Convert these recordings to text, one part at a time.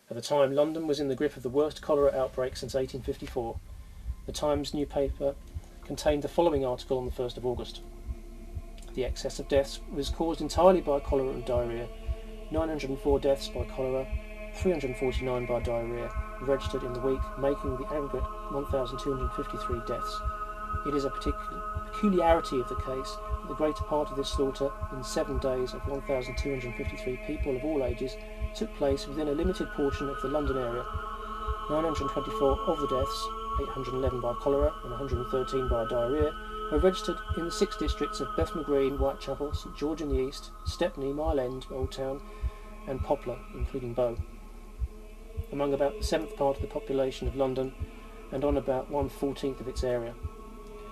At the time, London was in the grip of the worst cholera outbreak since 1854. The Times newspaper contained the following article on the 1st of August. The excess of deaths was caused entirely by cholera and diarrhoea. 904 deaths by cholera, 349 by diarrhoea were registered in the week, making the aggregate 1,253 deaths. It is a peculiarity of the case that the greater part of this slaughter, in 7 days of 1,253 people of all ages, took place within a limited portion of the London area. 924 of the deaths, 811 by cholera and 113 by diarrhoea, were registered in the 6 districts of Bethnal Green, Whitechapel, St George in the East, Stepney, Mile End, Old Town, and Poplar, including Bow. Among about the 7th part of the population of London and on about 1/14 of its area.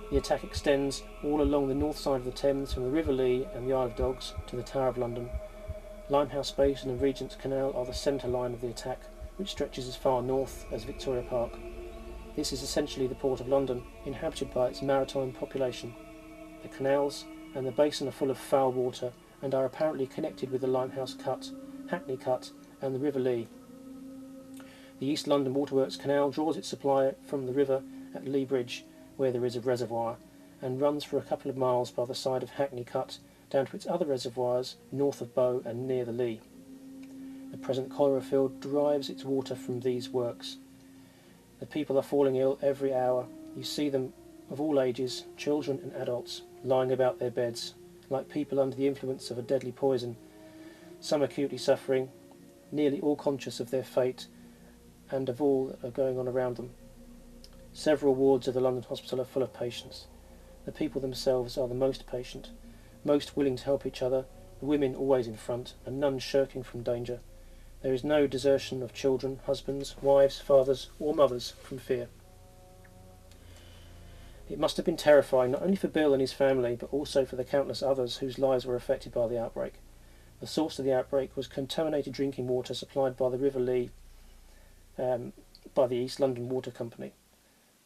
The attack extends all along the north side of the Thames from the River Lee and the Isle of Dogs to the Tower of London. Limehouse Basin and Regent's Canal are the centre line of the attack, which stretches as far north as Victoria Park. This is essentially the port of London, inhabited by its maritime population. The canals and the basin are full of foul water and are apparently connected with the Limehouse Cut, Hackney Cut and the River Lee. The East London Waterworks Canal draws its supply from the river at Lea Bridge, where there is a reservoir, and runs for a couple of miles by the side of Hackney Cut down to its other reservoirs north of Bow and near the Lea. The present cholera field derives its water from these works. The people are falling ill every hour. You see them of all ages, children and adults, lying about their beds, like people under the influence of a deadly poison, some acutely suffering, nearly all conscious of their fate and of all that are going on around them. Several wards of the London hospital are full of patients. The people themselves are the most patient, most willing to help each other, the women always in front, and none shirking from danger. There is no desertion of children, husbands, wives, fathers, or mothers from fear. It must have been terrifying not only for Bill and his family, but also for the countless others whose lives were affected by the outbreak. The source of the outbreak was contaminated drinking water supplied by the River Lee by the East London Water Company.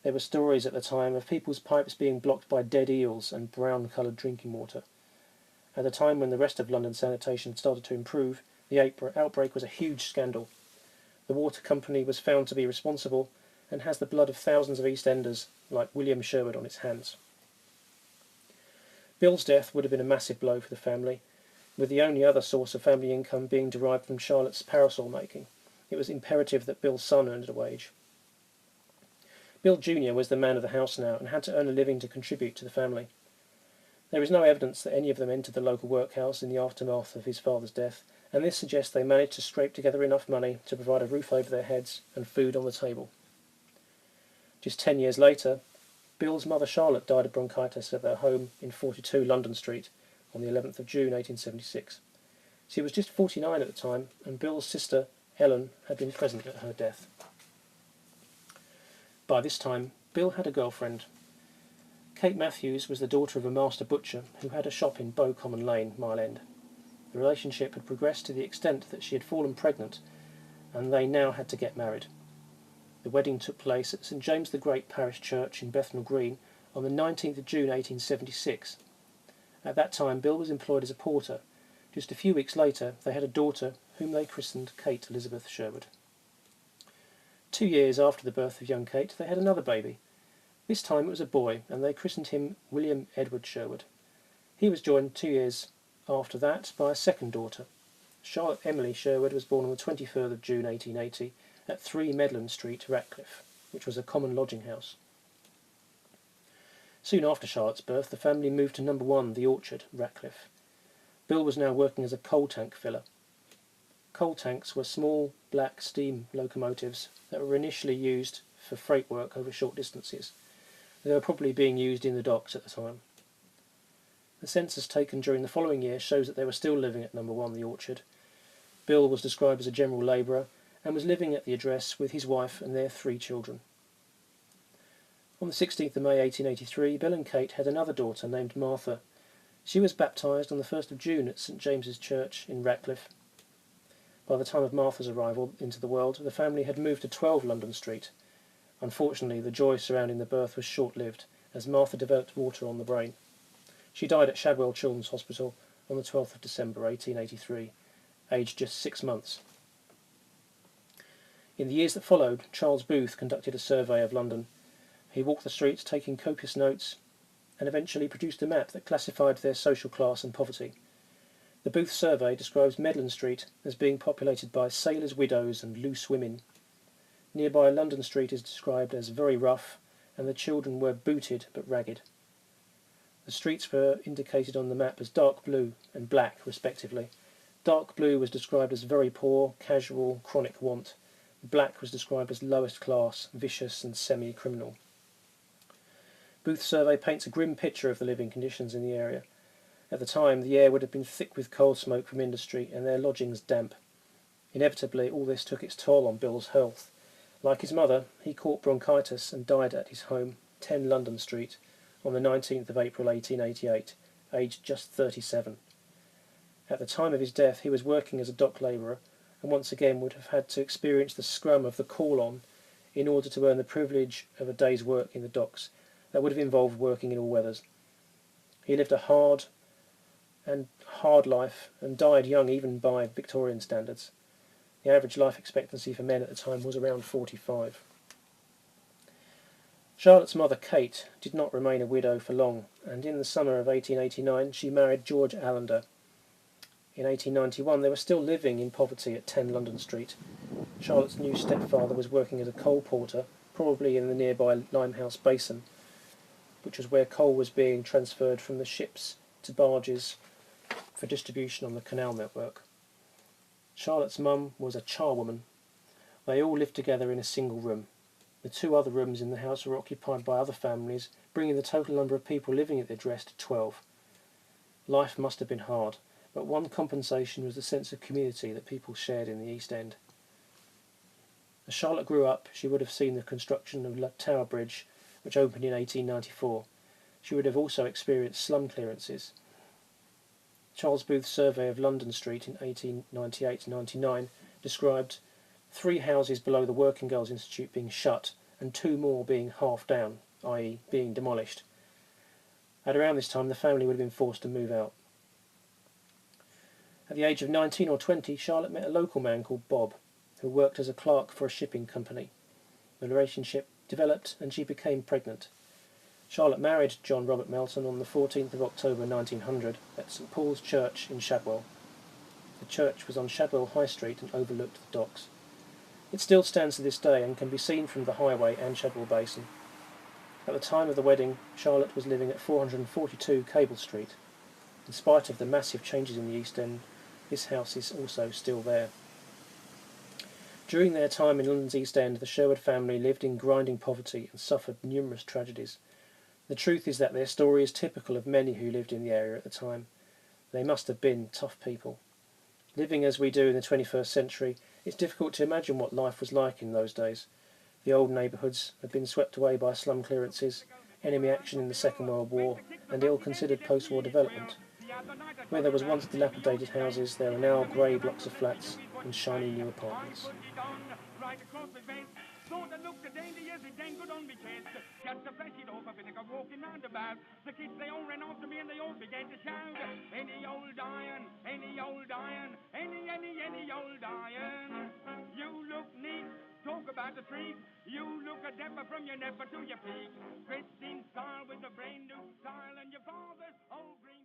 There were stories at the time of people's pipes being blocked by dead eels and brown-coloured drinking water. At the time when the rest of London sanitation had started to improve, the outbreak was a huge scandal. The water company was found to be responsible and has the blood of thousands of East Enders like William Sherwood on its hands. Bill's death would have been a massive blow for the family, with the only other source of family income being derived from Charlotte's parasol making. It was imperative that Bill's son earned a wage. Bill Jr. was the man of the house now and had to earn a living to contribute to the family. There is no evidence that any of them entered the local workhouse in the aftermath of his father's death, and this suggests they managed to scrape together enough money to provide a roof over their heads and food on the table. Just 10 years later, Bill's mother Charlotte died of bronchitis at their home in 42 London Street on the 11th of June 1876. She was just 49 at the time, and Bill's sister Ellen had been present at her death. By this time, Bill had a girlfriend. Kate Matthews was the daughter of a master butcher who had a shop in Bow Common Lane, Mile End. The relationship had progressed to the extent that she had fallen pregnant, and they now had to get married. The wedding took place at St James the Great Parish Church in Bethnal Green on the 19th of June 1876. At that time, Bill was employed as a porter. Just a few weeks later, they had a daughter whom they christened Kate Elizabeth Sherwood. 2 years after the birth of young Kate, they had another baby. This time it was a boy, and they christened him William Edward Sherwood. He was joined 2 years after that by a second daughter. Charlotte Emily Sherwood was born on the 23rd of June 1880 at 3 Medland Street, Ratcliffe, which was a common lodging house. Soon after Charlotte's birth, the family moved to No. 1, The Orchard, Ratcliffe. Bill was now working as a coal tank filler. Coal tanks were small, black steam locomotives that were initially used for freight work over short distances. They were probably being used in the docks at the time. The census taken during the following year shows that they were still living at No. 1, The Orchard. Bill was described as a general labourer and was living at the address with his wife and their 3 children. On the 16th of May 1883, Bill and Kate had another daughter named Martha. She was baptised on the 1st of June at St James's Church in Ratcliffe. By the time of Martha's arrival into the world, the family had moved to 12 London Street. Unfortunately, the joy surrounding the birth was short-lived, as Martha developed water on the brain. She died at Shadwell Children's Hospital on the 12th of December 1883, aged just 6 months. In the years that followed, Charles Booth conducted a survey of London. He walked the streets taking copious notes and eventually produced a map that classified their social class and poverty. The Booth survey describes Medland Street as being populated by sailors' widows and loose women. Nearby London Street is described as very rough, and the children were booted but ragged. The streets were indicated on the map as dark blue and black, respectively. Dark blue was described as very poor, casual, chronic want. Black was described as lowest class, vicious and semi-criminal. Booth's survey paints a grim picture of the living conditions in the area. At the time, the air would have been thick with coal smoke from industry and their lodgings damp. Inevitably, all this took its toll on Bill's health. Like his mother, he caught bronchitis and died at his home, 10 London Street, on the 19th of April 1888, aged just 37. At the time of his death, he was working as a dock labourer, and once again would have had to experience the scrum of the call-on in order to earn the privilege of a day's work in the docks. That would have involved working in all weathers. He lived a hard life and died young even by Victorian standards. The average life expectancy for men at the time was around 45. Charlotte's mother, Kate, did not remain a widow for long, and in the summer of 1889 she married George Allender. In 1891 they were still living in poverty at 10 London Street. Charlotte's new stepfather was working as a coal porter, probably in the nearby Limehouse Basin, which was where coal was being transferred from the ships to barges for distribution on the canal network. Charlotte's mum was a charwoman. They all lived together in a single room. The 2 other rooms in the house were occupied by other families, bringing the total number of people living at the address to 12. Life must have been hard, but one compensation was the sense of community that people shared in the East End. As Charlotte grew up, she would have seen the construction of Tower Bridge, which opened in 1894. She would have also experienced slum clearances. Charles Booth's survey of London Street in 1898-99 described 3 houses below the Working Girls' Institute being shut and 2 more being half down, i.e. being demolished. At around this time the family would have been forced to move out. At the age of 19 or 20, Charlotte met a local man called Bob, who worked as a clerk for a shipping company. The relationship developed and she became pregnant. Charlotte married John Robert Melton on the 14th of October 1900 at St Paul's Church in Shadwell. The church was on Shadwell High Street and overlooked the docks. It still stands to this day and can be seen from the highway and Shadwell Basin. At the time of the wedding, Charlotte was living at 442 Cable Street. In spite of the massive changes in the East End, this house is also still there. During their time in London's East End, the Sherwood family lived in grinding poverty and suffered numerous tragedies. The truth is that their story is typical of many who lived in the area at the time. They must have been tough people. Living as we do in the 21st century, it's difficult to imagine what life was like in those days. The old neighbourhoods had been swept away by slum clearances, enemy action in the Second World War, and ill-considered post-war development. Where there was once dilapidated houses, there are now grey blocks of flats and shiny new apartments. So the look the danger is it ain't good on me chest. Just a flash it over, feel like I'm walking round about. The kids they all ran after me and they all began to shout. Any old iron, any old iron, any old iron. You look neat, talk about the treat. You look a dapper from your nepper to your peak. Dressed in style with a brand new style and your father's old green.